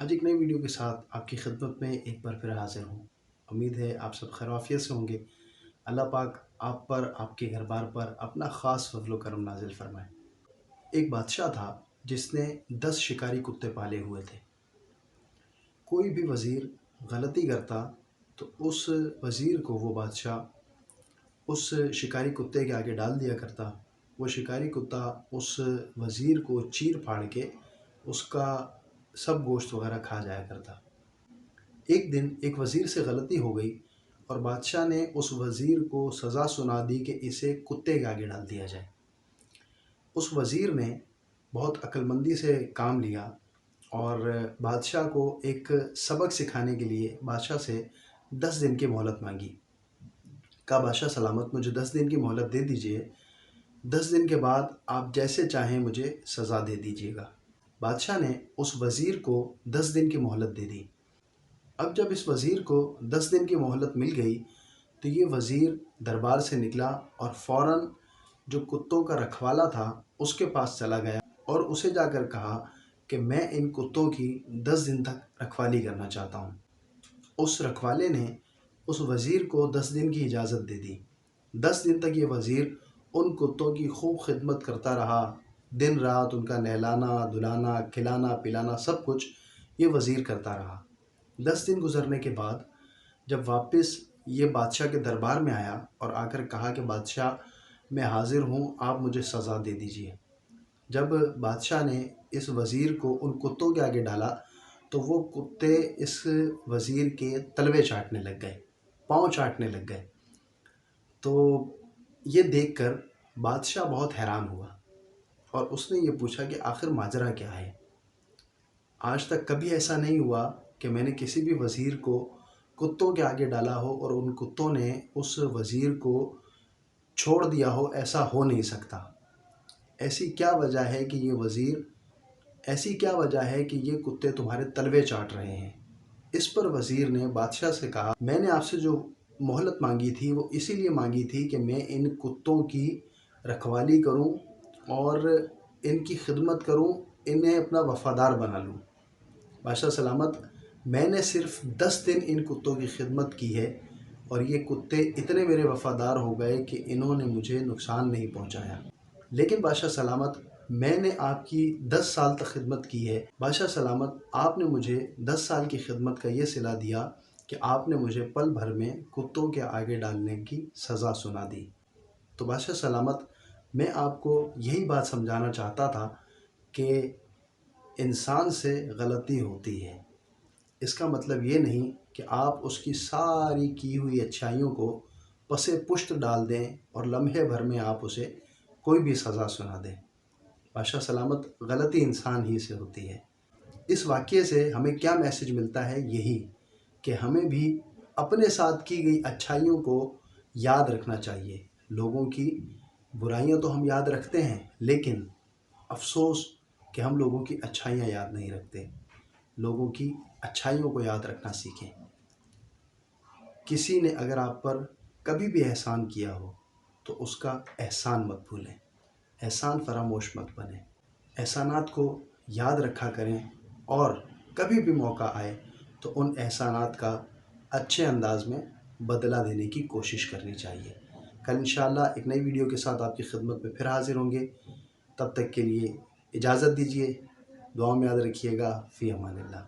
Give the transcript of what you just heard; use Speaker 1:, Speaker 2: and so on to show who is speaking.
Speaker 1: आज एक नई वीडियो के साथ आपकी खिदमत में एक बार फिर हाज़िर हूँ। उम्मीद है आप सब खैर आफ़ियत से होंगे। अल्लाह पाक आप पर, आपके घर बार पर अपना ख़ास फ़ज़्ल व करम नाज़िल फ़रमाए। एक बादशाह था जिसने 10 शिकारी कुत्ते पाले हुए थे। कोई भी वज़ीर गलती करता तो उस वज़ीर को वो बादशाह उस शिकारी कुत्ते के आगे डाल दिया करता। वो शिकारी कुत्ता उस वज़ीर को चीर फाड़ के उसका सब गोश्त वग़ैरह खा जाया करता। एक दिन एक वज़ीर से गलती हो गई और बादशाह ने उस वज़ीर को सज़ा सुना दी कि इसे कुत्ते के आगे डाल दिया जाए। उस वज़ीर ने बहुत अक्लमंदी से काम लिया और बादशाह को एक सबक सिखाने के लिए बादशाह से 10 दिन की मोहलत मांगी। कहा, बादशाह सलामत, मुझे 10 दिन की मोहलत दे दीजिए। 10 दिन के बाद आप जैसे चाहें मुझे सज़ा दे दीजिएगा। बादशाह ने उस वज़ीर को 10 दिन की मोहलत दे दी। अब जब इस वज़ीर को 10 दिन की मोहलत मिल गई तो ये वज़ीर दरबार से निकला और फ़ौरन जो कुत्तों का रखवाला था उसके पास चला गया और उसे जाकर कहा कि मैं इन कुत्तों की 10 दिन तक रखवाली करना चाहता हूँ। उस रखवाले ने उस वज़ीर को 10 दिन की इजाज़त दे दी। 10 दिन तक ये वज़ीर उन कुत्तों की खूब खिदमत करता रहा। दिन रात उनका नहलाना, धुलाना, खिलाना, पिलाना सब कुछ ये वज़ीर करता रहा। 10 दिन गुज़रने के बाद जब वापस ये बादशाह के दरबार में आया और आकर कहा कि बादशाह, मैं हाज़िर हूँ, आप मुझे सज़ा दे दीजिए। जब बादशाह ने इस वज़ीर को उन कुत्तों के आगे डाला तो वो कुत्ते इस वज़ीर के तलवे चाटने लग गए, पाँव चाटने लग गए। तो ये देखकर बादशाह बहुत हैरान हुआ और उसने ये पूछा कि आखिर माजरा क्या है। आज तक कभी ऐसा नहीं हुआ कि मैंने किसी भी वज़ीर को कुत्तों के आगे डाला हो और उन कुत्तों ने उस वज़ीर को छोड़ दिया हो, ऐसा हो नहीं सकता। ऐसी क्या वजह है कि ये वज़ीर ऐसी क्या वजह है कि ये कुत्ते तुम्हारे तलवे चाट रहे हैं। इस पर वज़ीर ने बादशाह से कहा, मैंने आपसे जो मोहलत मांगी थी वो इसीलिए मांगी थी कि मैं इन कुत्तों की रखवाली करूं और इनकी खिदमत करूं, इन्हें अपना वफ़ादार बना लूं। बादशाह सलामत, मैंने सिर्फ़ 10 दिन इन कुत्तों की खिदमत की है और ये कुत्ते इतने मेरे वफ़ादार हो गए कि इन्होंने मुझे नुकसान नहीं पहुंचाया। लेकिन बादशाह सलामत, मैंने आपकी 10 साल तक खिदमत की है। बादशाह सलामत, आपने मुझे 10 साल की खिदमत का ये सिला दिया कि आपने मुझे पल भर में कुत्तों के आगे डालने की सज़ा सुना दी। तो बादशाह सलामत, मैं आपको यही बात समझाना चाहता था कि इंसान से गलती होती है। इसका मतलब ये नहीं कि आप उसकी सारी की हुई अच्छाइयों को पसे पुश्त डाल दें और लम्हे भर में आप उसे कोई भी सज़ा सुना दें। बादशाह सलामत, गलती इंसान ही से होती है। इस वाक़ये से हमें क्या मैसेज मिलता है, यही कि हमें भी अपने साथ की गई अच्छाइयों को याद रखना चाहिए। लोगों की बुराइयां तो हम याद रखते हैं, लेकिन अफ़सोस कि हम लोगों की अच्छाइयां याद नहीं रखते। लोगों की अच्छाइयों को याद रखना सीखें। किसी ने अगर आप पर कभी भी एहसान किया हो तो उसका एहसान मत भूलें, एहसान फरामोश मत बनें। एहसानात को याद रखा करें और कभी भी मौका आए तो उन एहसानात का अच्छे अंदाज में बदला देने की कोशिश करनी चाहिए। कल इंशाअल्लाह एक नई वीडियो के साथ आपकी खिदमत में फिर हाज़िर होंगे। तब तक के लिए इजाज़त दीजिए। दुआ में याद रखिएगा। फ़ी अमानिल्लाह।